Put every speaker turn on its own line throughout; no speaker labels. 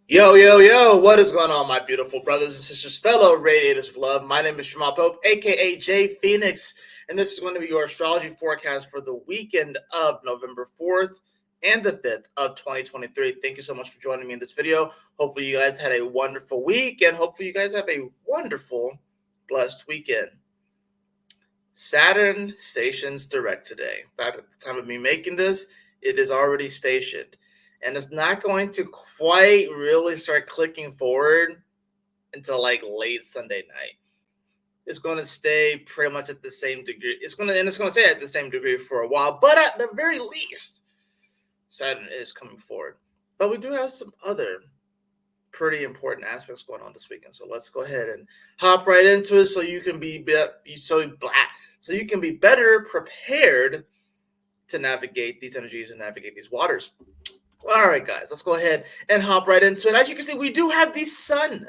Yo, yo, yo, what is going on, my beautiful brothers and sisters, fellow radiators of love? My name is Jamal Pope, aka J Phoenix, and this is going to be your astrology forecast for the weekend of November 4th and the 5th of 2023. Thank you so much for joining me in this video. Hopefully, you guys had a wonderful week, and hopefully, you guys have a wonderful, blessed weekend. Saturn stations direct today. In fact, at the time of me making this, it is already stationed. And it's not going to quite really start clicking forward until like late Sunday night. It's going to stay pretty much at the same degree. It's going to stay at the same degree for a while, but at the very least, Saturn is coming forward. But we do have some other pretty important aspects going on this weekend. So let's go ahead and hop right into it so you can be better prepared to navigate these energies and navigate these waters. All right, guys, let's go ahead and hop right into it. As you can see, we do have the sun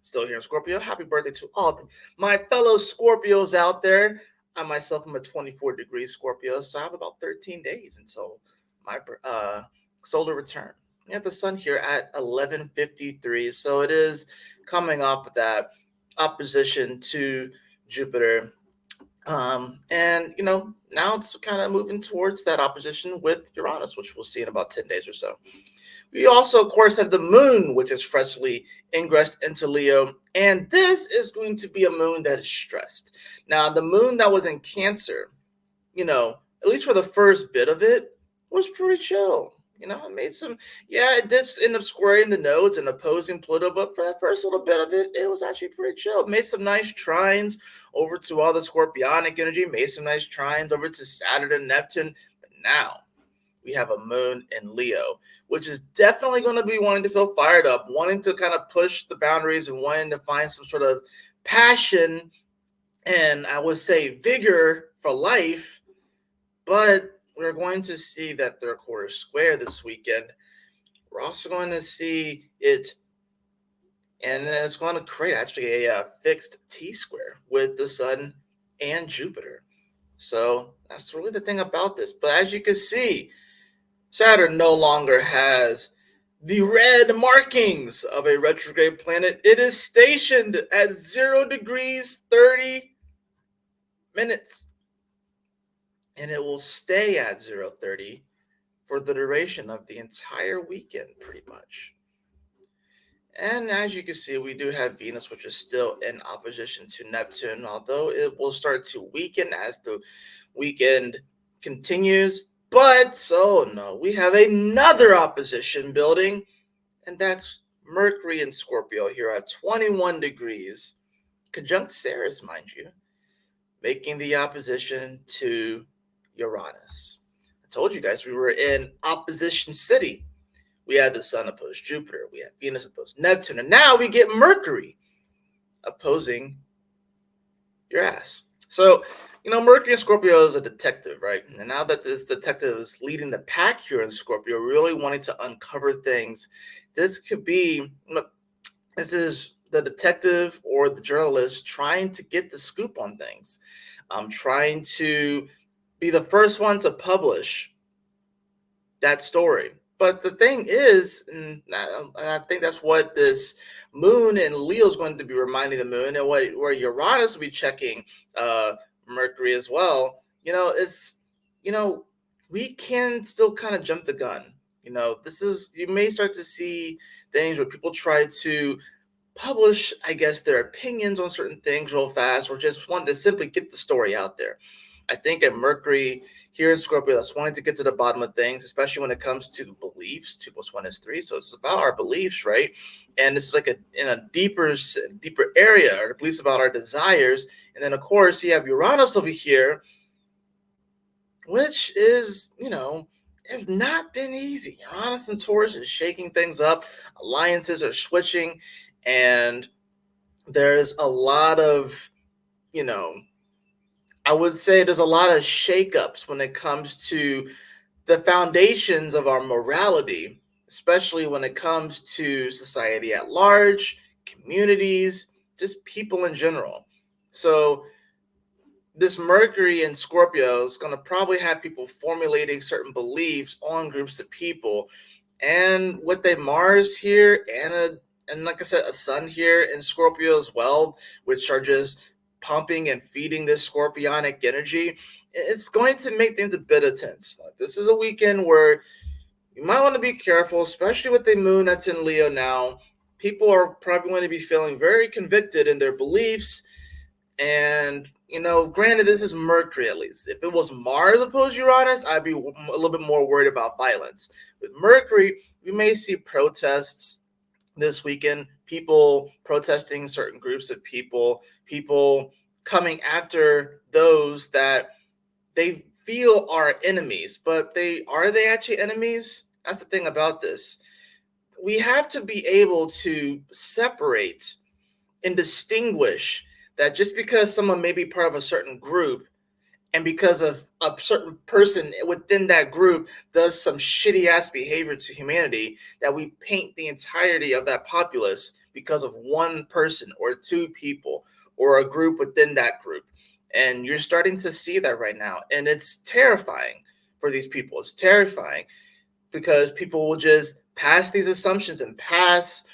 still here in Scorpio. Happy birthday to all my fellow Scorpios out there. I myself am a 24-degree Scorpio, so I have about 13 days until my solar return. We have the sun here at 11:53, so it is coming off of that opposition to Jupiter. And now it's kind of moving towards that opposition with Uranus, which we'll see in about 10 days or so. We also, of course, have the moon, which is freshly ingressed into Leo. And this is going to be a moon that is stressed. Now, the moon that was in Cancer, at least for the first bit of it, was pretty chill. It made it did end up squaring the nodes and opposing Pluto, but for that first little bit of it, it was actually pretty chill. It made some nice trines over to all the Scorpionic energy, made some nice trines over to Saturn and Neptune. But now we have a moon in Leo, which is definitely going to be wanting to feel fired up, wanting to kind of push the boundaries and wanting to find some sort of passion and I would say vigor for life. But we're going to see that third quarter square this weekend. We're also going to see it, and it's going to create actually a fixed T-square with the Sun and Jupiter. So that's really the thing about this. But as you can see, Saturn no longer has the red markings of a retrograde planet. It is stationed at 0 degrees 30 minutes. And it will stay at 0:30 for the duration of the entire weekend, pretty much. And as you can see, we do have Venus, which is still in opposition to Neptune, although it will start to weaken as the weekend continues. But, no, we have another opposition building, and that's Mercury in Scorpio here at 21 degrees, conjunct Ceres, mind you, making the opposition to Uranus. I told you guys we were in opposition city. We had the Sun opposed Jupiter, we had Venus opposed Neptune, and now we get Mercury opposing your ass. So, Mercury in Scorpio is a detective, right? And now that this detective is leading the pack here in Scorpio, really wanting to uncover things, this is the detective or the journalist trying to get the scoop on things, trying to be the first one to publish that story. But the thing is, and I think that's what this moon in Leo is going to be reminding the moon, and where Uranus will be checking Mercury as well. We can still kind of jump the gun. You may start to see things where people try to publish, I guess, their opinions on certain things real fast, or just want to simply get the story out there. I think at Mercury here in Scorpio, that's wanting to get to the bottom of things, especially when it comes to beliefs. 2 + 1 is 3, so it's about our beliefs, right? And this is like in a deeper area, our beliefs about our desires. And then, of course, you have Uranus over here, which is, has not been easy. Uranus and Taurus is shaking things up. Alliances are switching, and there's a lot of, I would say there's a lot of shakeups when it comes to the foundations of our morality, especially when it comes to society at large, communities, just people in general. So this Mercury in Scorpio is going to probably have people formulating certain beliefs on groups of people. And with a Mars here and like I said, a Sun here in Scorpio as well, which are just pumping and feeding this scorpionic energy, it's going to make things a bit intense. Like, this is a weekend where you might want to be careful, especially with the moon that's in Leo now. People are probably going to be feeling very convicted in their beliefs. And, granted, this is Mercury at least. If it was Mars opposed Uranus, I'd be a little bit more worried about violence. With Mercury, we may see protests this weekend, people protesting certain groups of people coming after those that they feel are enemies, but are they actually enemies? That's the thing about this. We have to be able to separate and distinguish that just because someone may be part of a certain group and because of a certain person within that group does some shitty ass behavior to humanity, that we paint the entirety of that populace because of one person or two people or a group within that group. And you're starting to see that right now. And it's terrifying for these people. It's terrifying because people will just pass these assumptions and pass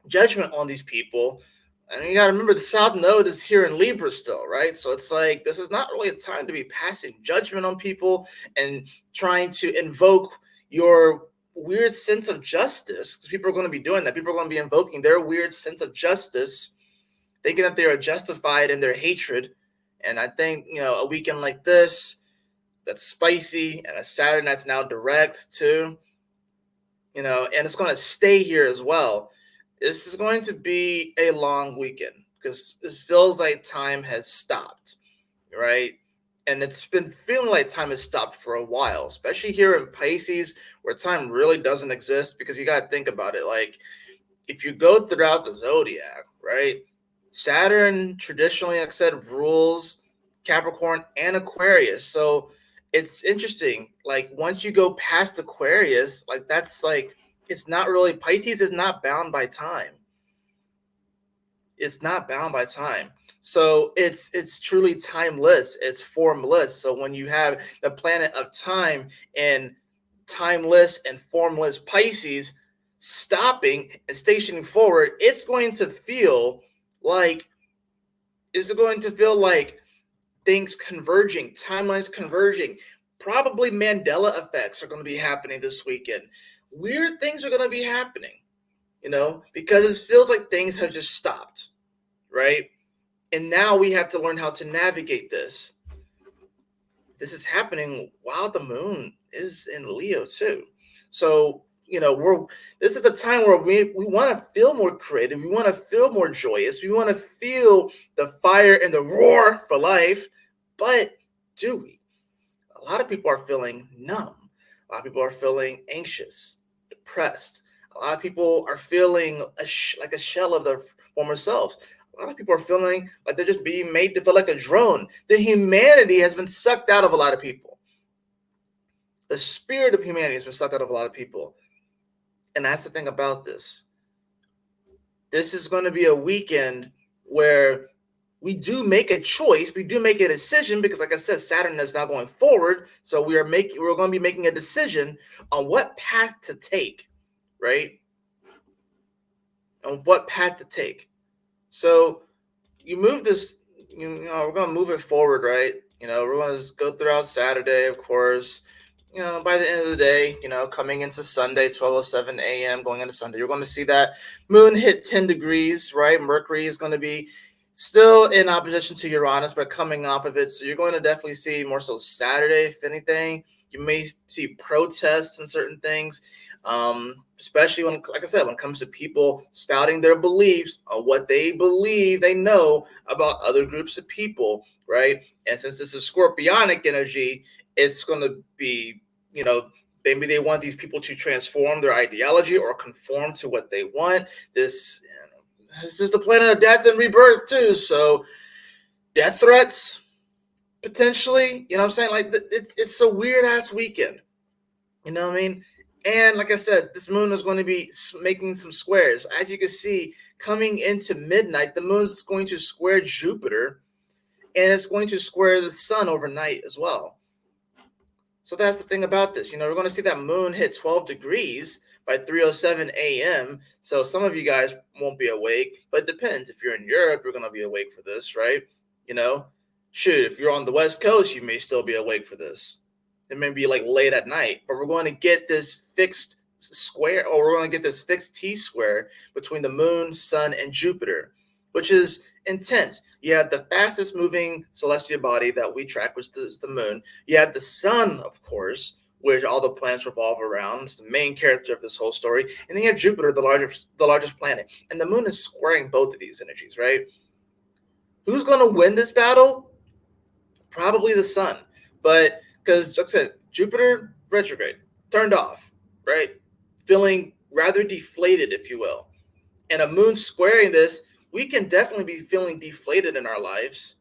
judgment on these people. And you got to remember, the South Node is here in Libra still, right? So it's like, this is not really a time to be passing judgment on people and trying to invoke your weird sense of justice, because people are going to be doing that. People are going to be invoking their weird sense of justice, thinking that they are justified in their hatred. And I think, a weekend like this, that's spicy, and a Saturn that's now direct too, and it's going to stay here as well. This is going to be a long weekend because it feels like time has stopped, right? And it's been feeling like time has stopped for a while, especially here in Pisces, where time really doesn't exist. Because you got to think about it. Like, if you go throughout the zodiac, right? Saturn traditionally, like I said, rules Capricorn and Aquarius. So it's interesting. Like, once you go past Aquarius, like, that's like, it's not really, Pisces is not bound by time. It's not bound by time. So it's truly timeless. It's formless. So when you have the planet of time and timeless and formless Pisces stopping and stationing forward, it's going to feel like things converging, timelines converging. Probably Mandela effects are going to be happening this weekend. Weird things are going to be happening, because it feels like things have just stopped, right? And now we have to learn how to navigate this. This is happening while the moon is in Leo too. So, this is the time where we want to feel more creative. We want to feel more joyous. We want to feel the fire and the roar for life. But do we? A lot of people are feeling numb. A lot of people are feeling anxious, depressed. A lot of people are feeling like a shell of their former selves. A lot of people are feeling like they're just being made to feel like a drone. The humanity has been sucked out of a lot of people. The spirit of humanity has been sucked out of a lot of people. And that's the thing about this. This is going to be a weekend where we do make a choice. We do make a decision because, like I said, Saturn is now going forward. So we're going to be making a decision on what path to take, right? On what path to take. So you move this, we're going to move it forward, right? We're going to go throughout Saturday, of course. By the end of the day, coming into Sunday, 12:07 a.m., going into Sunday, you're going to see that moon hit 10 degrees, right? Mercury is going to be still in opposition to Uranus, but coming off of it. So you're going to definitely see more so Saturday, if anything. You may see protests and certain things, especially when, like I said, when it comes to people spouting their beliefs on what they believe they know about other groups of people, right? And since this is scorpionic energy, it's going to be, maybe they want these people to transform their ideology or conform to what they want. This is the planet of death and rebirth too. So death threats, potentially, what I'm saying? Like, it's a weird ass weekend. You know what I mean? And like I said, this moon is going to be making some squares. As you can see, coming into midnight, the moon is going to square Jupiter, and it's going to square the sun overnight as well. So that's the thing about this. We're going to see that moon hit 12 degrees by 3:07 a.m. So some of you guys won't be awake, but it depends. If you're in Europe, you're going to be awake for this, right? You know, shoot, if you're on the West Coast, you may still be awake for this. It may be like late at night, but we're going to get this fixed square, or we're going to get this fixed T square between the moon, sun, and Jupiter, which is intense. You have the fastest moving celestial body that we track, which is the moon. You have the sun, of course, which all the planets revolve around. It's the main character of this whole story. And then you have Jupiter, the largest planet. And the moon is squaring both of these energies, right? Who's going to win this battle? Probably the sun. But because, like I said, Jupiter retrograde, turned off, right? Feeling rather deflated, if you will. And a moon squaring this, we can definitely be feeling deflated in our lives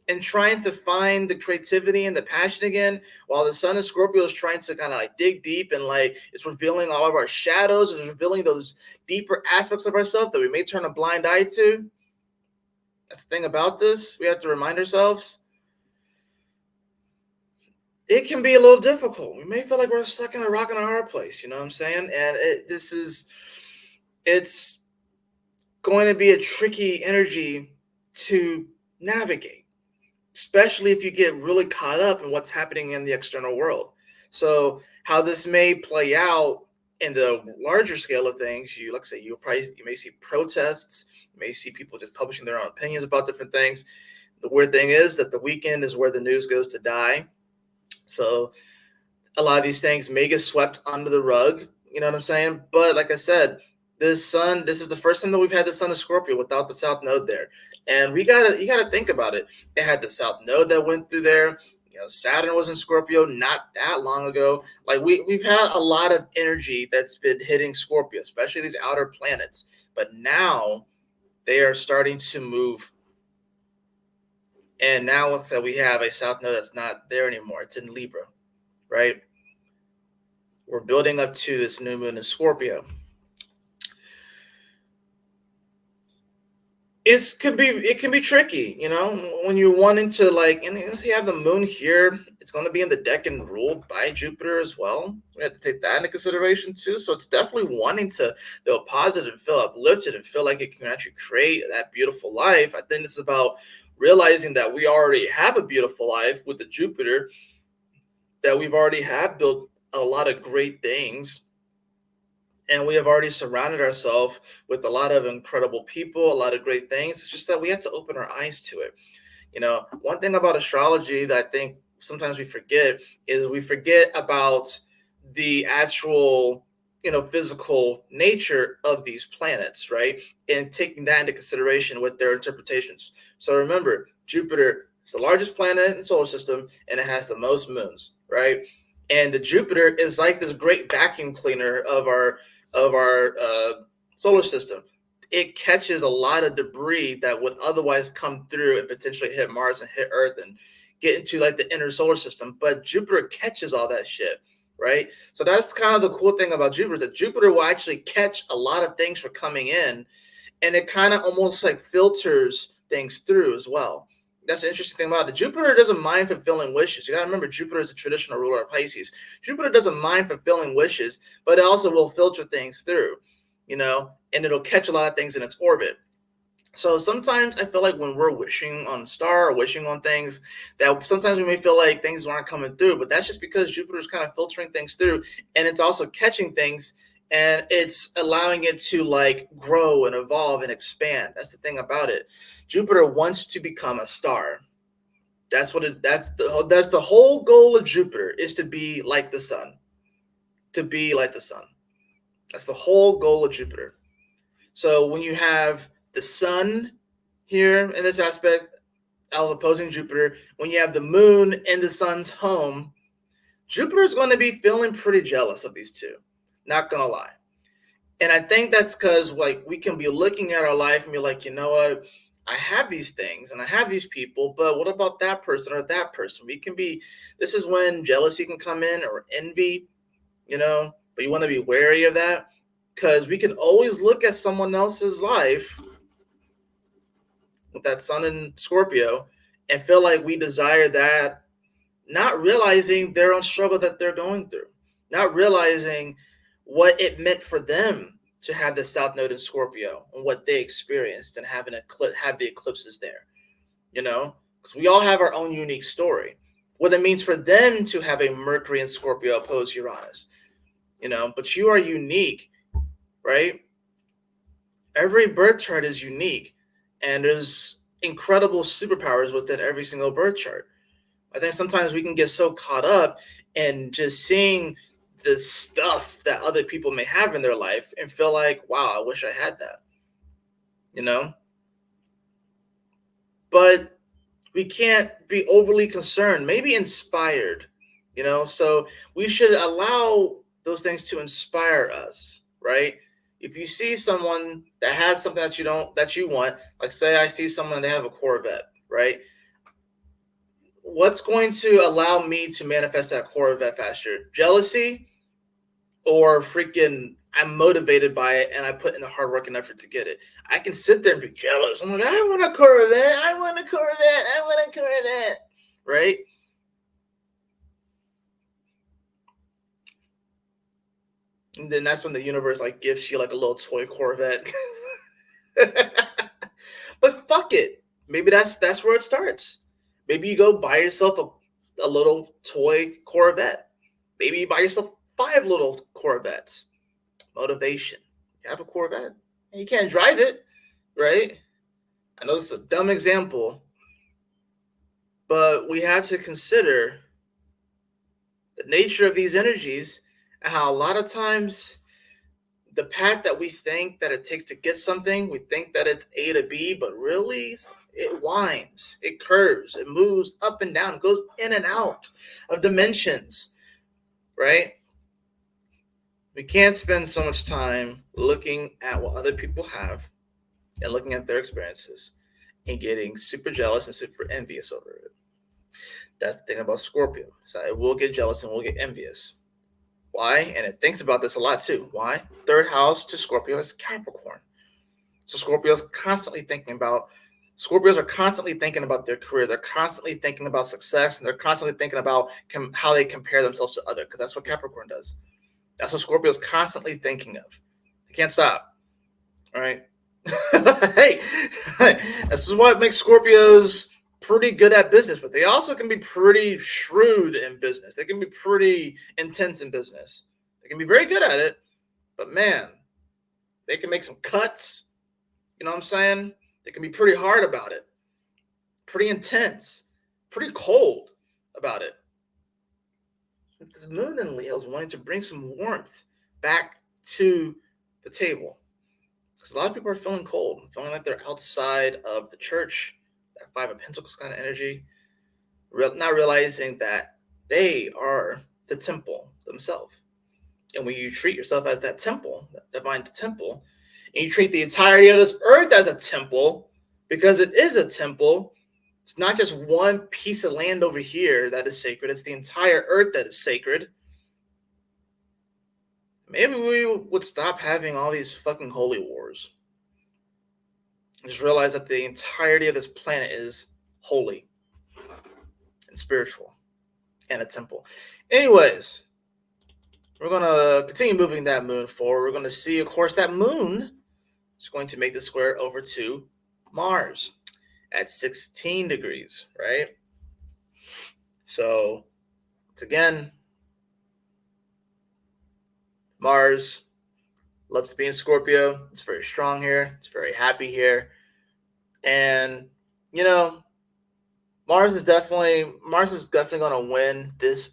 and trying to find the creativity and the passion again, while the sun in Scorpio is trying to kind of like dig deep and like it's revealing all of our shadows, it's revealing those deeper aspects of ourselves that we may turn a blind eye to. That's the thing about this. We have to remind ourselves it can be a little difficult. We may feel like we're stuck in a rock and a hard place, you know what I'm saying? And it's going to be a tricky energy to navigate, especially if you get really caught up in what's happening in the external world. So how this may play out in the larger scale of things, like I say, you may see protests, you may see people just publishing their own opinions about different things. The weird thing is that the weekend is where the news goes to die. So a lot of these things may get swept under the rug, you know what I'm saying? But like I said, this is the first time that we've had the sun of Scorpio without the south node there. And you gotta think about it. It had the south node that went through there. Saturn was in Scorpio not that long ago. Like we've had a lot of energy that's been hitting Scorpio, especially these outer planets. But now they are starting to move. And now let's say we have a south node that's not there anymore. It's in Libra, right? We're building up to this new moon in Scorpio. It can be tricky, when you're wanting to and you have the moon here, it's going to be in the decan ruled by Jupiter as well. We have to take that into consideration too. So it's definitely wanting to feel positive and feel uplifted and feel like it can actually create that beautiful life. I think it's about realizing that we already have a beautiful life with the Jupiter, that we've already have built a lot of great things. And we have already surrounded ourselves with a lot of incredible people, a lot of great things. It's just that we have to open our eyes to it. One thing about astrology that I think sometimes we forget is we forget about the actual, physical nature of these planets, right? And taking that into consideration with their interpretations. So remember, Jupiter is the largest planet in the solar system, and it has the most moons, right? And the Jupiter is like this great vacuum cleaner of our solar system. It catches a lot of debris that would otherwise come through and potentially hit Mars and hit Earth and get into like the inner solar system. But Jupiter catches all that shit, right? So that's kind of the cool thing about Jupiter, that Jupiter will actually catch a lot of things for coming in, and it kind of almost like filters things through as well. That's the interesting thing about it. Jupiter doesn't mind fulfilling wishes. You got to remember, Jupiter is a traditional ruler of Pisces. Jupiter doesn't mind fulfilling wishes, but it also will filter things through, and it'll catch a lot of things in its orbit. So sometimes I feel like when we're wishing on a star or wishing on things, that sometimes we may feel like things aren't coming through, but that's just because Jupiter's kind of filtering things through, and it's also catching things, and it's allowing it to like grow and evolve and expand. That's the thing about it. Jupiter wants to become a star. That's the whole goal of Jupiter, is to be like the sun. To be like the sun. That's the whole goal of Jupiter. So when you have the sun here in this aspect, opposing Jupiter, when you have the moon in the sun's home, Jupiter's going to be feeling pretty jealous of these two. Not going to lie. And I think that's because we can be looking at our life and be like, you know what? I have these things and I have these people, but what about that person or that person? This is when jealousy can come in, or envy, but you want to be wary of that, because we can always look at someone else's life with that sun in Scorpio and feel like we desire that not realizing their own struggle that they're going through, not realizing what it meant for them to have the South Node in Scorpio and what they experienced and have have the eclipses there, because we all have our own unique story. What it means for them to have a Mercury in Scorpio opposed Uranus, but you are unique, right? Every birth chart is unique, and there's incredible superpowers within every single birth chart. I think sometimes we can get so caught up in just seeing the stuff that other people may have in their life and feel like, wow, I wish I had that, you know? But we can't be overly concerned, maybe inspired, So we should allow those things to inspire us, right? If you see someone that has something that you want, like say I see someone that have a Corvette, right? What's going to allow me to manifest that Corvette faster? Jealousy or freaking I'm motivated by it and I put in the hard work and effort to get it? I can sit there and be jealous. I'm like, I want a Corvette. I want a Corvette. I want a Corvette. Right? And then that's when the universe like gives you like a little toy Corvette. But fuck it. Maybe that's where it starts. Maybe you go buy yourself a little toy Corvette. Maybe you buy yourself 5 little Corvettes. Motivation. You have a Corvette. And you can't drive it, right? I know this is a dumb example, but we have to consider the nature of these energies and how a lot of times the path that we think that it takes to get something, we think that it's A to B, but really it winds, it curves, it moves up and down, it goes in and out of dimensions, right? We can't spend so much time looking at what other people have and looking at their experiences and getting super jealous and super envious over it. That's the thing about Scorpio. So it will get jealous and will get envious. Why? And it thinks about this a lot too. Why? Third house to Scorpio is Capricorn. So Scorpios are constantly thinking about their career. They're constantly thinking about success, and they're constantly thinking about how they compare themselves to others, because that's what Capricorn does. That's what Scorpio's constantly thinking of. They can't stop. All right. Hey, this is what makes Scorpios pretty good at business, but they also can be pretty shrewd in business. They can be pretty intense in business. They can be very good at it, but man, they can make some cuts. You know what I'm saying? They can be pretty hard about it, pretty intense, pretty cold about it. This moon in Leo is wanting to bring some warmth back to the table. Because a lot of people are feeling cold, feeling like they're outside of the church, that 5 of Pentacles kind of energy, not realizing that they are the temple themselves. And when you treat yourself as that temple, that divine temple, and you treat the entirety of this earth as a temple, because it is a temple, it's not just one piece of land over here that is sacred, it's the entire earth that is sacred. Maybe we would stop having all these fucking holy wars. Just realize that the entirety of this planet is holy and spiritual and a temple. Anyways, we're going to continue moving that moon forward. We're going to see, of course, that moon is going to make the square over to Mars at 16 degrees, right? So, once again, Mars loves to be in Scorpio. It's very strong here. It's very happy here. And, Mars is definitely going to win this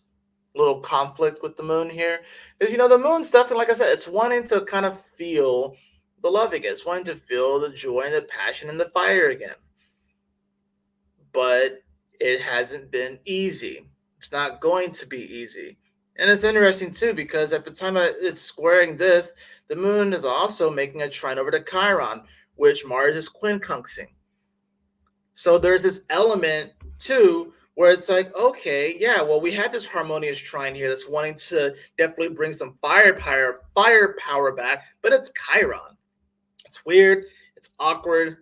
little conflict with the moon here. Because, the moon's definitely, like I said, it's wanting to kind of feel the love again. It's wanting to feel the joy and the passion and the fire again. But it hasn't been easy. It's not going to be easy. And it's interesting, too, because at the time it's squaring this, the moon is also making a trine over to Chiron, which Mars is quincunxing. So there's this element, too, where it's like, okay, yeah, well, we had this harmonious trine here that's wanting to definitely bring some firepower back, but it's Chiron. It's weird. It's awkward.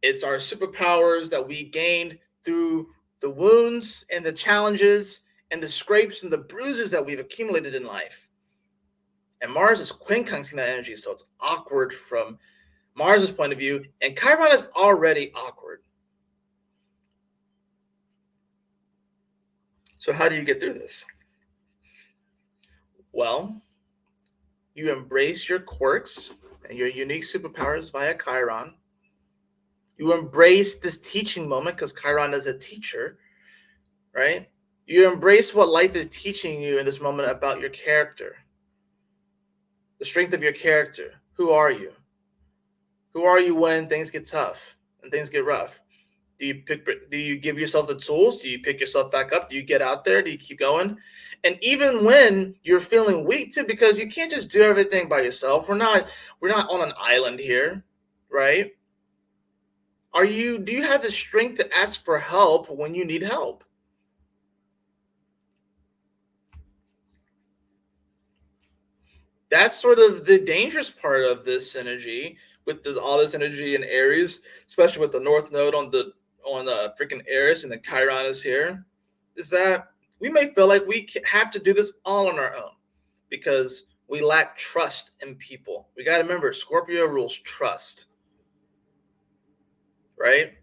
It's our superpowers that we gained through the wounds and the challenges and the scrapes and the bruises that we've accumulated in life. And Mars is quincunxing that energy, so it's awkward from Mars's point of view, and Chiron is already awkward. So how do you get through this? Well, you embrace your quirks and your unique superpowers via Chiron. You embrace this teaching moment because Chiron is a teacher, right? You embrace what life is teaching you in this moment about your character, the strength of your character. Who are you? Who are you when things get tough and things get rough? Do you give yourself the tools? Do you pick yourself back up? Do you get out there? Do you keep going? And even when you're feeling weak too, because you can't just do everything by yourself. We're not on an island here, right? Do you have the strength to ask for help when you need help? That's sort of the dangerous part of this energy with all this energy in Aries, especially with the North Node on freaking Aries and the Chiron is here, is that we may feel like we have to do this all on our own because we lack trust in people. We got to remember, Scorpio rules trust, right?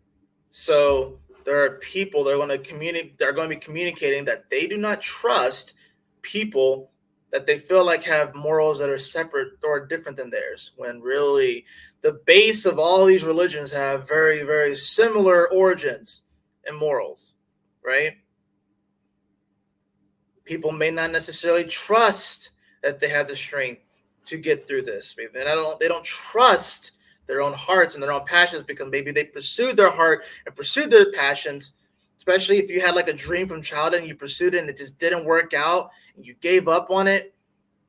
So there are people that are going to communicate. They're going to be communicating that they do not trust people that they feel like have morals that are separate or different than theirs, when really the base of all these religions have very, very similar origins and morals, right? People may not necessarily trust that they have the strength to get through this. Maybe they don't trust their own hearts and their own passions because maybe they pursued their heart and pursued their passions, especially if you had like a dream from childhood and you pursued it and it just didn't work out and you gave up on it.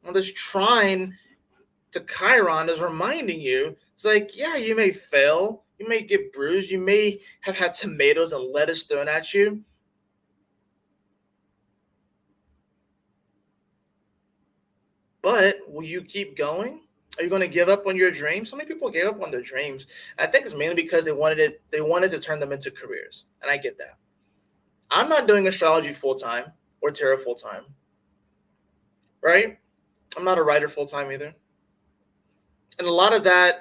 Well, this trine to Chiron is reminding you, it's like, yeah, you may fail, you may get bruised, you may have had tomatoes and lettuce thrown at you, but will you keep going? Are you going to give up on your dreams? So many people gave up on their dreams. I think it's mainly because they wanted to turn them into careers. And I get that. I'm not doing astrology full time or tarot full time. Right? I'm not a writer full time either. And a lot of that,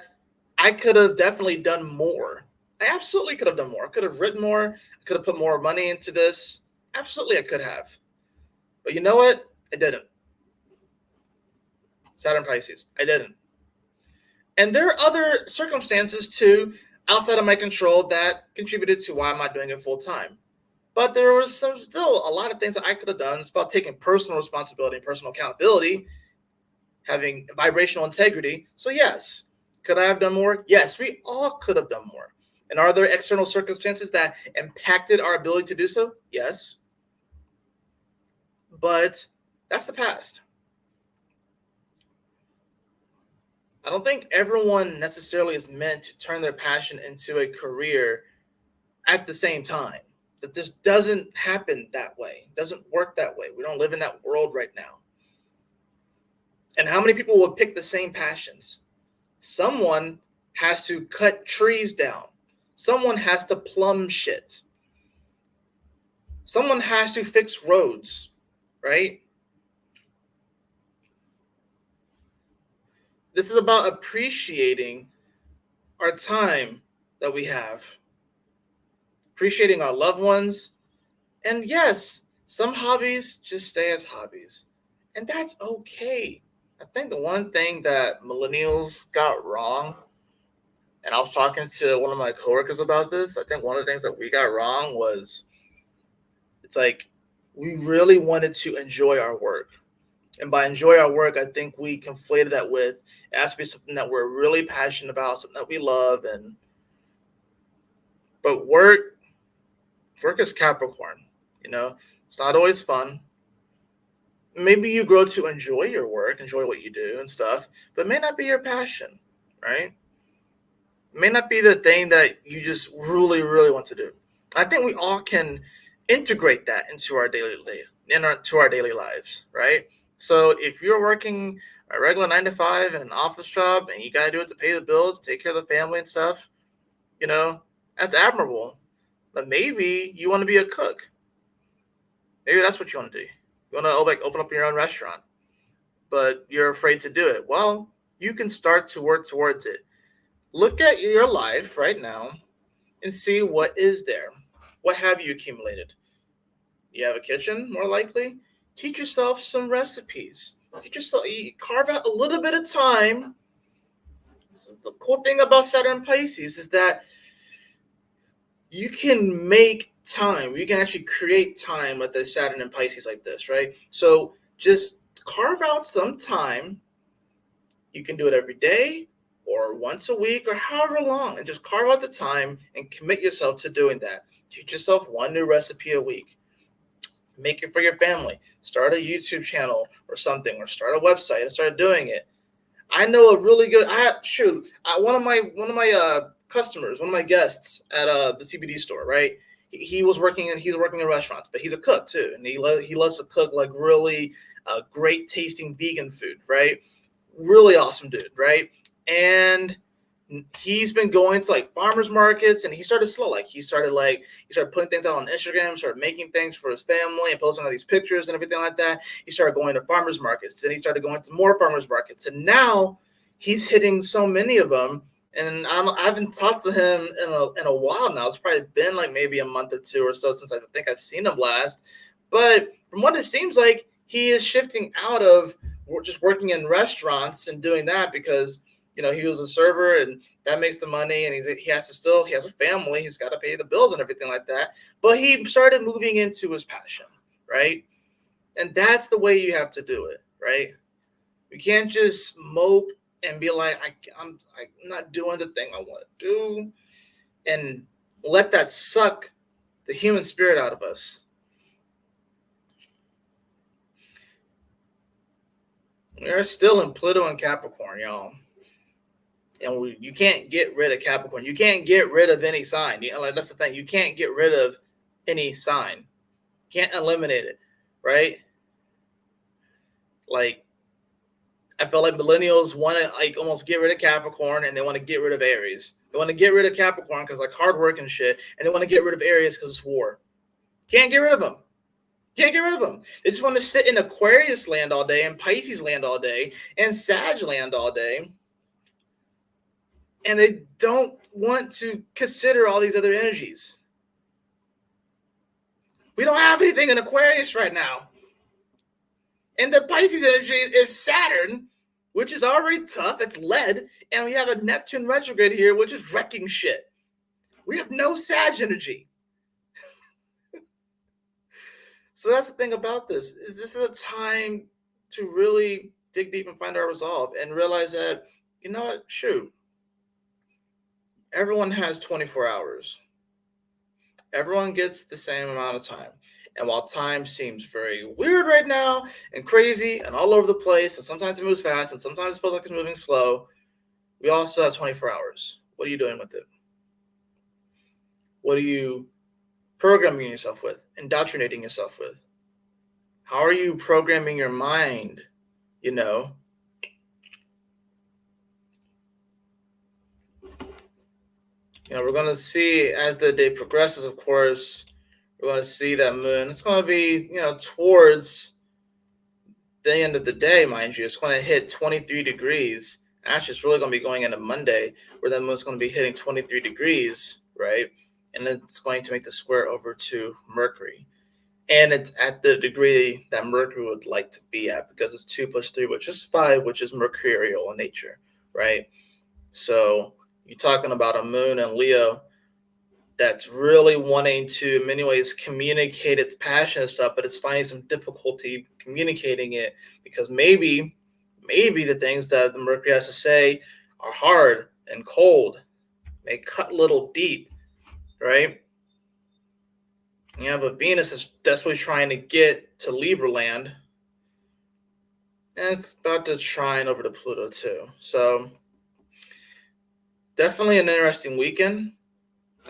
I could have definitely done more. I absolutely could have done more. I could have written more. I could have put more money into this. Absolutely, I could have. But you know what? I didn't. Saturn Pisces. I didn't. And there are other circumstances too outside of my control that contributed to why I'm not doing it full time. But there was still a lot of things that I could have done. It's about taking personal responsibility and personal accountability, having vibrational integrity. So yes, could I have done more? Yes, we all could have done more. And are there external circumstances that impacted our ability to do so? Yes. But that's the past. I don't think everyone necessarily is meant to turn their passion into a career at the same time. That this doesn't happen that way. It doesn't work that way. We don't live in that world right now. And how many people will pick the same passions? Someone has to cut trees down. Someone has to plumb shit. Someone has to fix roads, right? This is about appreciating our time that we have, appreciating our loved ones. And yes, some hobbies just stay as hobbies, and that's okay. I think the one thing that millennials got wrong, and I was talking to one of my coworkers about this, I think one of the things that we got wrong was it's like we really wanted to enjoy our work. And by enjoy our work, I think we conflated that with it has to be something that we're really passionate about, something that we love. But work is Capricorn, it's not always fun. Maybe you grow to enjoy your work, enjoy what you do and stuff, but it may not be your passion, right? It may not be the thing that you just really, really want to do. I think we all can integrate that into our daily lives, right? So if you're working a regular 9 to 5 in an office job and you gotta do it to pay the bills, take care of the family and stuff, that's admirable. But maybe you want to be a cook. Maybe that's what you want to do. You want to like open up your own restaurant, but you're afraid to do it. Well, you can start to work towards it. Look at your life right now and see what is there. What have you accumulated? You have a kitchen, more likely. Teach yourself some recipes. Teach yourself, carve out a little bit of time. This is the cool thing about Saturn and Pisces is that you can make time. You can actually create time with the Saturn and Pisces like this, right? So just carve out some time. You can do it every day or once a week or however long, and just carve out the time and commit yourself to doing that. Teach yourself one new recipe a week. Make it for your family. Start a YouTube channel or something, or start a website and start doing it. I know a really good. One of my customers, one of my guests at the CBD store, right? He was working in restaurants, but he's a cook too, and he loves to cook like really great tasting vegan food, right? Really awesome dude, right? And he's been going to like farmers markets, and he started slow. He started putting things out on Instagram, started making things for his family and posting all these pictures and everything like that. He started going to farmers markets, and he started going to more farmers markets, and now he's hitting so many of them. And I haven't talked to him in a while now. It's probably been like maybe a month or two or so since I think I've seen him last. But from what it seems like, he is shifting out of just working in restaurants and doing that because he was a server and that makes the money, and he has a family, he's got to pay the bills and everything like that. But he started moving into his passion, right? And that's the way you have to do it, right? You can't just mope and be like, I'm not doing the thing I want to do, and let that suck the human spirit out of us. We're still in Pluto and Capricorn, y'all. And you can't get rid of Capricorn. You can't get rid of any sign. That's the thing. You can't get rid of any sign. You can't eliminate it, right? Like, I feel like millennials want to almost get rid of Capricorn, and they want to get rid of Aries. They want to get rid of Capricorn because hard work and shit, and they want to get rid of Aries because it's war. Can't get rid of them. Can't get rid of them. They just want to sit in Aquarius land all day and Pisces land all day and Sag land all day. And they don't want to consider all these other energies. We don't have anything in Aquarius right now. And the Pisces energy is Saturn, which is already tough. It's lead. And we have a Neptune retrograde here, which is wrecking shit. We have no Sag energy. So that's the thing about this. This is a time to really dig deep and find our resolve and realize that, shoot, everyone has 24 hours. Everyone gets the same amount of time. And while time seems very weird right now and crazy and all over the place, and sometimes it moves fast and sometimes it feels like it's moving slow, we also have 24 hours. What are you doing with it? What are you programming yourself with, indoctrinating yourself with? How are you programming your mind? We're going to see as the day progresses, of course, we're going to see that moon. It's going to be, towards the end of the day, mind you. It's going to hit 23 degrees. Actually, it's really going to be going into Monday, where that moon's going to be hitting 23 degrees, right? And it's going to make the square over to Mercury. And it's at the degree that Mercury would like to be at, because it's 2 + 3, which is 5, which is mercurial in nature, right? So you're talking about a moon in Leo that's really wanting to, in many ways, communicate its passion and stuff, but it's finding some difficulty communicating it because maybe the things that the Mercury has to say are hard and cold. They cut a little deep, right? You have a Venus that's desperately trying to get to Libra land, and it's about to trine over to Pluto too. So definitely an interesting weekend.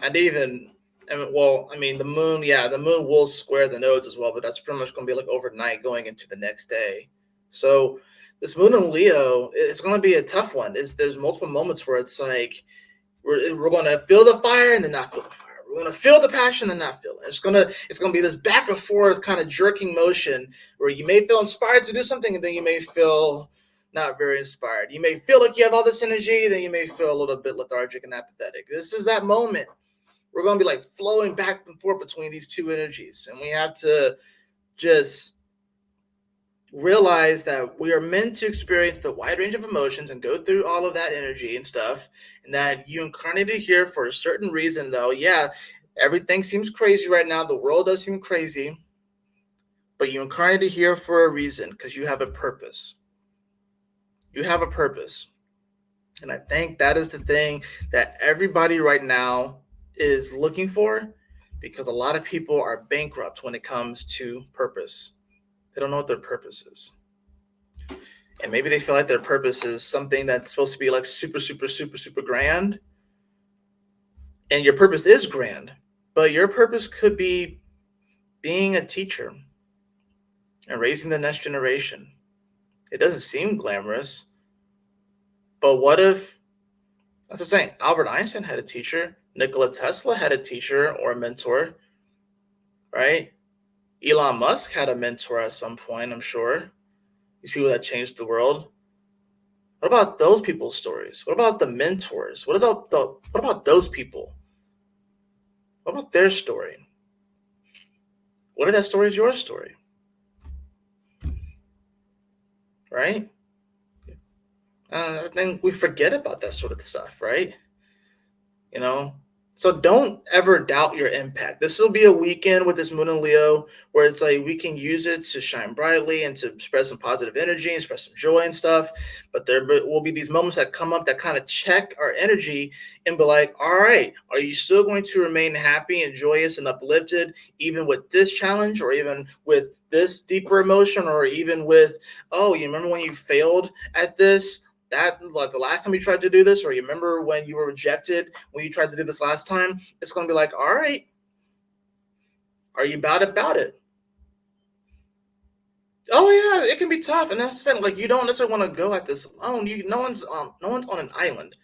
The moon, the moon will square the nodes as well, but that's pretty much going to be overnight going into the next day. So this moon in Leo, it's going to be a tough one. There's multiple moments where it's like we're going to feel the fire and then not feel the fire. We're gonna feel the passion and not feel it. It's gonna be this back and forth kind of jerking motion where you may feel inspired to do something, and then you may feel not very inspired. You may feel like you have all this energy, then you may feel a little bit lethargic and apathetic. This is that moment. We're gonna be like flowing back and forth between these two energies, and we have to just realize that we are meant to experience the wide range of emotions and go through all of that energy and stuff, and that you incarnated here for a certain reason. Though, yeah, everything seems crazy right now, the world does seem crazy, but you incarnated here for a reason, because you have a purpose. You have a purpose. And I think that is the thing that everybody right now is looking for, because a lot of people are bankrupt when it comes to purpose. They don't know what their purpose is. And maybe they feel like their purpose is something that's supposed to be like super, super, super, super grand. And your purpose is grand, but your purpose could be being a teacher and raising the next generation. It doesn't seem glamorous, but what if, that's the saying, Albert Einstein had a teacher, Nikola Tesla had a teacher or a mentor, right? Elon Musk had a mentor at some point, I'm sure. These people that changed the world. What about those people's stories? What about the mentors? What about those people? What about their story? What if that story is your story? Right? I think we forget about that sort of stuff, right? You know? So don't ever doubt your impact. This will be a weekend with this moon in Leo where it's like we can use it to shine brightly and to spread some positive energy and spread some joy and stuff. But there will be these moments that come up that kind of check our energy and be like, all right, are you still going to remain happy and joyous and uplifted even with this challenge, or even with this deeper emotion, or even with, oh, you remember when you failed at this? That, like the last time you tried to do this, or you remember when you were rejected when you tried to do this last time? It's going to be like, all right, are you about it? Oh yeah, it can be tough, and that's the thing. Like, you don't necessarily want to go at this alone. No one's on an island.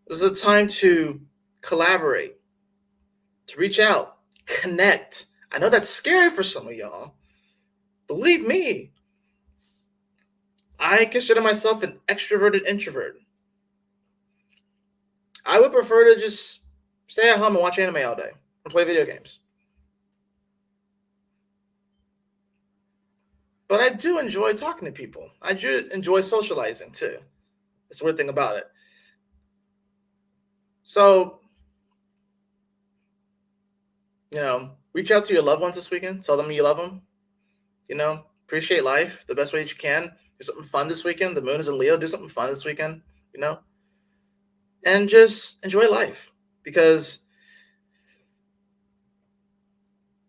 This is a time to collaborate, to reach out, connect. I know that's scary for some of y'all. Believe me, I consider myself an extroverted introvert. I would prefer to just stay at home and watch anime all day and play video games. But I do enjoy talking to people. I do enjoy socializing too. That's the weird thing about it. So, reach out to your loved ones this weekend. Tell them you love them. Appreciate life the best way that you can. Do something fun this weekend. The moon is in Leo. Do something fun this weekend, and just enjoy life, because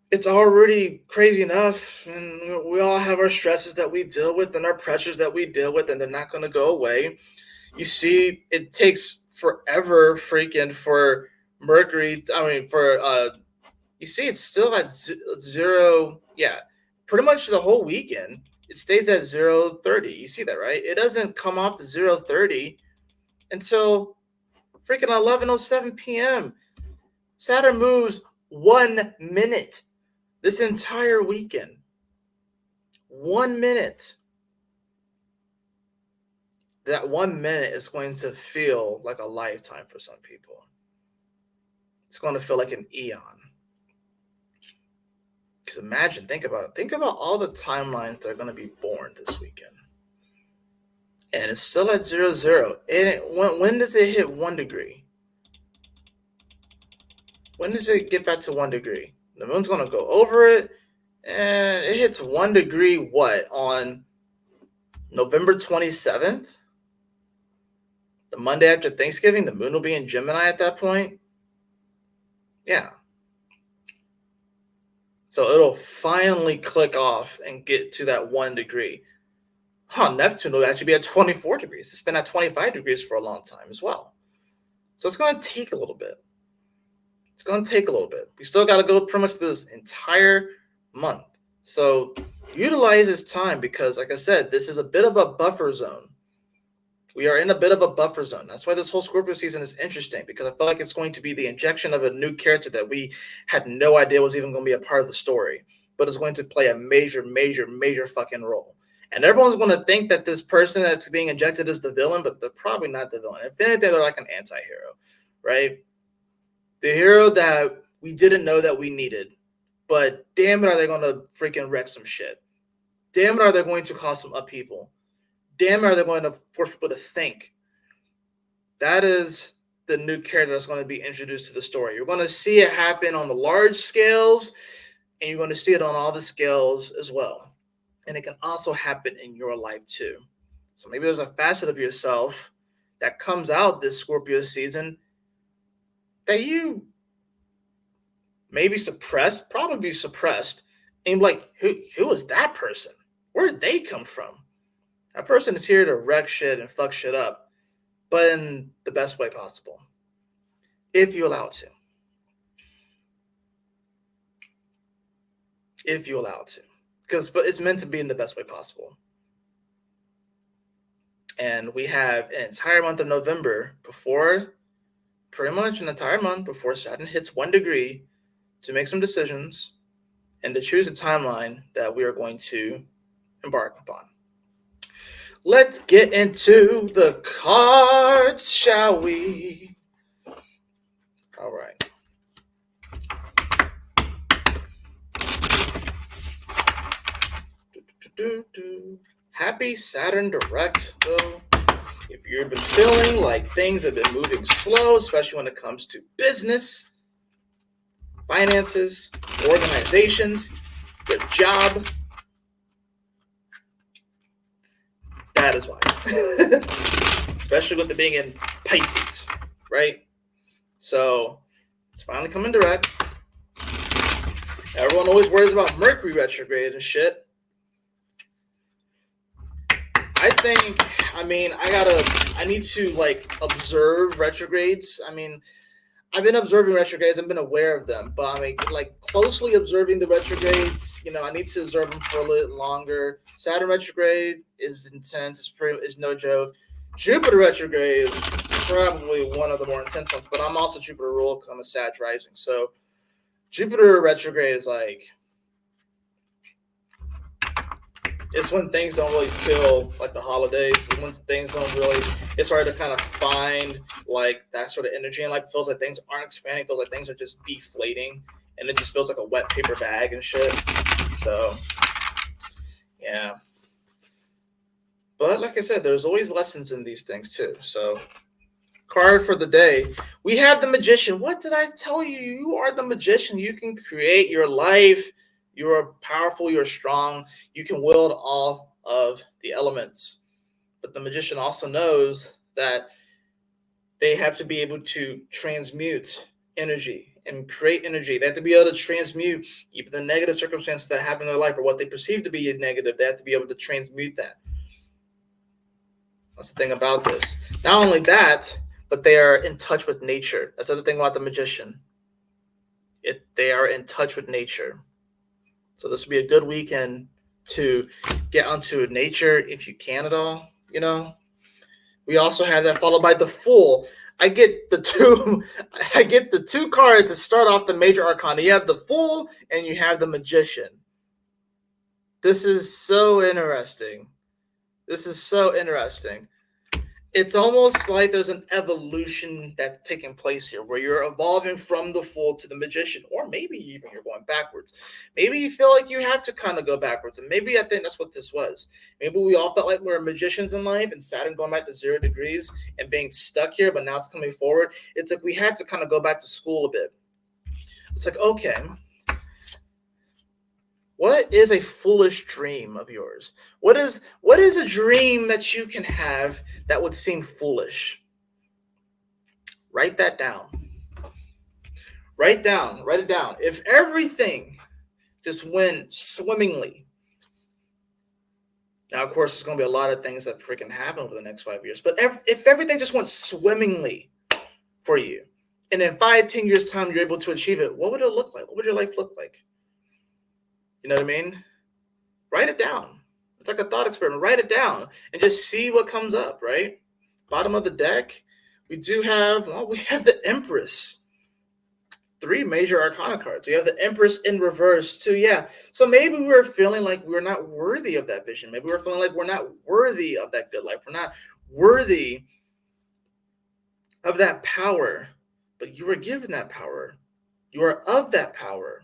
it's already crazy enough, and we all have our stresses that we deal with and our pressures that we deal with, and they're not going to go away. You see, it takes forever freaking for Mercury. You see, it's still at zero. Yeah, pretty much the whole weekend. It stays at 0:30. You see that, right? It doesn't come off the 0:30 until freaking 11:07 p.m. Saturn moves 1 minute this entire weekend. 1 minute. That 1 minute is going to feel like a lifetime for some people. It's going to feel like an eon. Because think about all the timelines that are going to be born this weekend. And it's still at 0:0. And when does it hit 1 degree? When does it get back to 1 degree? The moon's going to go over it, and it hits 1 degree, on November 27th? The Monday after Thanksgiving, the moon will be in Gemini at that point. Yeah. So it'll finally click off and get to that 1 degree. Neptune will actually be at 24 degrees. It's been at 25 degrees for a long time as well. So it's going to take a little bit. We still got to go pretty much this entire month. So utilize this time, because, like I said, this is a bit of a buffer zone. We are in a bit of a buffer zone. That's why this whole Scorpio season is interesting, because I feel like it's going to be the injection of a new character that we had no idea was even going to be a part of the story, but it's going to play a major, major, major fucking role. And everyone's going to think that this person that's being injected is the villain, but they're probably not the villain. If anything, they're like an anti-hero, right? The hero that we didn't know that we needed, but damn it, are they going to freaking wreck some shit? Damn it, are they going to cause some upheaval? Damn it, are they going to force people to think? That is the new character that's going to be introduced to the story. You're going to see it happen on the large scales, and you're going to see it on all the scales as well. And it can also happen in your life too. So maybe there's a facet of yourself that comes out this Scorpio season that you maybe suppressed, probably suppressed, and you're like, who is that person? Where did they come from? That person is here to wreck shit and fuck shit up, but in the best way possible, if you allow it to. If you allow it to. But it's meant to be in the best way possible. And we have an entire month of November pretty much an entire month before Saturn hits 1 degree to make some decisions and to choose a timeline that we are going to embark upon. Let's get into the cards, shall we? All right. Happy Saturn direct, though. If you've been feeling like things have been moving slow, especially when it comes to business, finances, organizations, your job, that is why. Especially with it being in Pisces, right? So it's finally coming direct. Everyone always worries about Mercury retrograde and shit. I need to like observe retrogrades. I've been observing retrogrades. I've been aware of them, but like closely observing the retrogrades. I need to observe them for a little longer. Saturn retrograde is intense. It's no joke. Jupiter retrograde is probably one of the more intense ones, but I'm also Jupiter ruled because I'm a Sag rising. So Jupiter retrograde is like, it's when things don't really feel like the holidays. It's when things don't really, it's hard to kind of find like that sort of energy, and like it feels like things aren't expanding. It feels like things are just deflating, and it just feels like a wet paper bag and shit. So yeah, but like I said, there's always lessons in these things too. So card for the day, we have the Magician. What did I tell you? You are the Magician. You can create your life. You are powerful, you're strong, you can wield all of the elements. But the Magician also knows that they have to be able to transmute energy and create energy. They have to be able to transmute even the negative circumstances that happen in their life or what they perceive to be negative. They have to be able to transmute that. That's the thing about this. Not only that, but they are in touch with nature. That's the other thing about the Magician. They are in touch with nature. So this would be a good weekend to get onto nature if you can at all, We also have that followed by the Fool. I get the two cards to start off the major arcana. You have the Fool and you have the Magician. This is so interesting. It's almost like there's an evolution that's taking place here where you're evolving from the Fool to the Magician, or maybe even you're going backwards. Maybe you feel like you have to kind of go backwards, and maybe I think that's what this was. Maybe we all felt like we were magicians in life, and Saturn going back to 0 degrees and being stuck here, but now it's coming forward. It's like we had to kind of go back to school a bit. It's like, okay, what is a foolish dream of yours? What is a dream that you can have that would seem foolish? Write that down. Write it down. If everything just went swimmingly, now of course there's going to be a lot of things that freaking happen over the next 5 years, but if everything just went swimmingly for you, and in 5-10 years time you're able to achieve it, what would it look like? What would your life look like? You know what I mean? Write it down. It's like a thought experiment. Write it down and just see what comes up, right? Bottom of the deck, we have the Empress. 3 major arcana cards. We have the Empress in reverse too. Yeah. So maybe we're feeling like we're not worthy of that vision. Maybe we're feeling like we're not worthy of that good life. We're not worthy of that power. But you were given that power. You are of that power.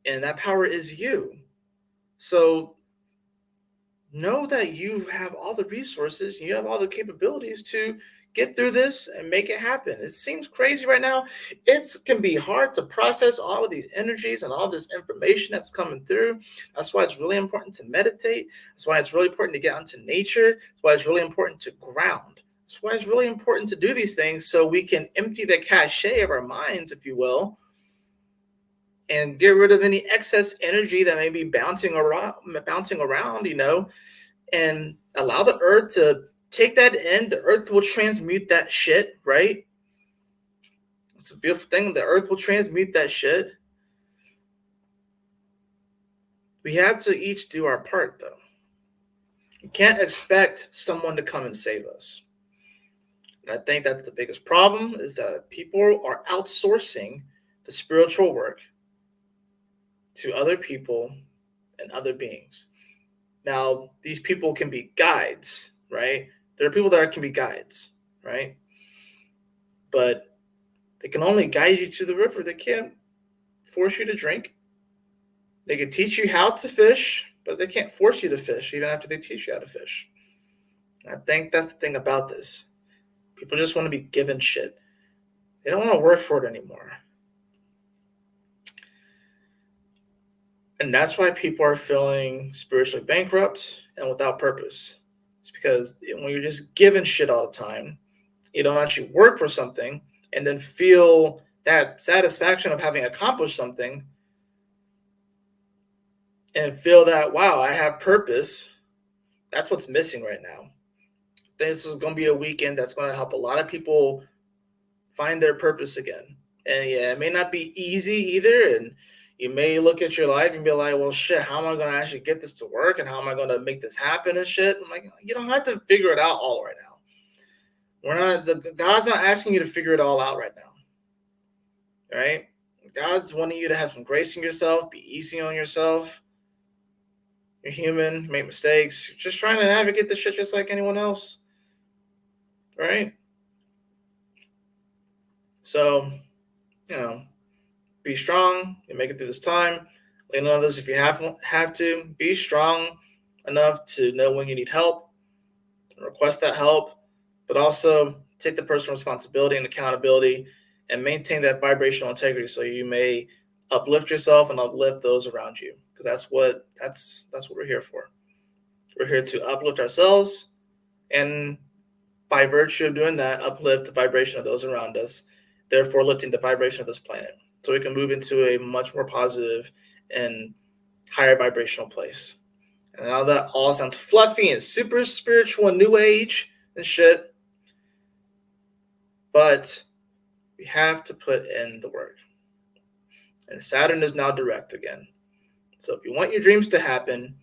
And that power is you. So know that you have all the resources, you have all the capabilities to get through this and make it happen. It seems crazy right now. It can be hard to process all of these energies and all this information that's coming through. That's why it's really important to meditate. That's why it's really important to get onto nature. That's why it's really important to ground. That's why it's really important to do these things so we can empty the cachet of our minds, if you will, and get rid of any excess energy that may be bouncing around, and allow the earth to take that in. The earth will transmute that shit, right? It's a beautiful thing. The earth will transmute that shit. We have to each do our part, though. You can't expect someone to come and save us. And I think that's the biggest problem, is that people are outsourcing the spiritual work to other people and other beings. Now, these people can be guides, right? There are people that can be guides, right? But they can only guide you to the river. They can't force you to drink. They can teach you how to fish, but they can't force you to fish even after they teach you how to fish. And I think that's the thing about this. People just want to be given shit. They don't want to work for it anymore. And that's why people are feeling spiritually bankrupt and without purpose. It's because when you're just given shit all the time, you don't actually work for something and then feel that satisfaction of having accomplished something and feel that, wow, I have purpose. That's what's missing right now. This is going to be a weekend that's going to help a lot of people find their purpose again. And yeah, it may not be easy either. And you may look at your life and be like, well, shit, how am I going to actually get this to work? And how am I going to make this happen and shit? I'm like, you don't have to figure it out all right now. God's not asking you to figure it all out right now. All right? God's wanting you to have some grace in yourself, be easy on yourself. You're human, make mistakes. You're just trying to navigate this shit just like anyone else. Right? So, be strong and make it through this time. Lean on others if you have to. Be strong enough to know when you need help, request that help, but also take the personal responsibility and accountability and maintain that vibrational integrity so you may uplift yourself and uplift those around you. Because that's what we're here for. We're here to uplift ourselves, and by virtue of doing that, uplift the vibration of those around us, therefore lifting the vibration of this planet. So we can move into a much more positive and higher vibrational place. And now that all sounds fluffy and super spiritual and new age and shit, but we have to put in the work. And Saturn is now direct again. So if you want your dreams to happen,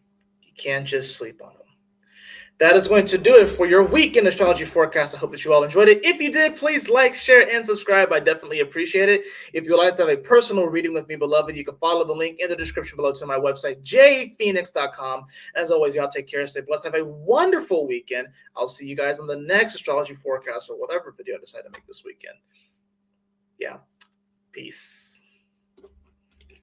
you can't just sleep on them. That is going to do it for your weekend astrology forecast. I hope that you all enjoyed it. If you did, please like, share, and subscribe. I definitely appreciate it. If you'd like to have a personal reading with me, beloved, you can follow the link in the description below to my website, jphoenix.com. As always, y'all take care, stay blessed, have a wonderful weekend. I'll see you guys on the next astrology forecast or whatever video I decide to make this weekend. Yeah. Peace.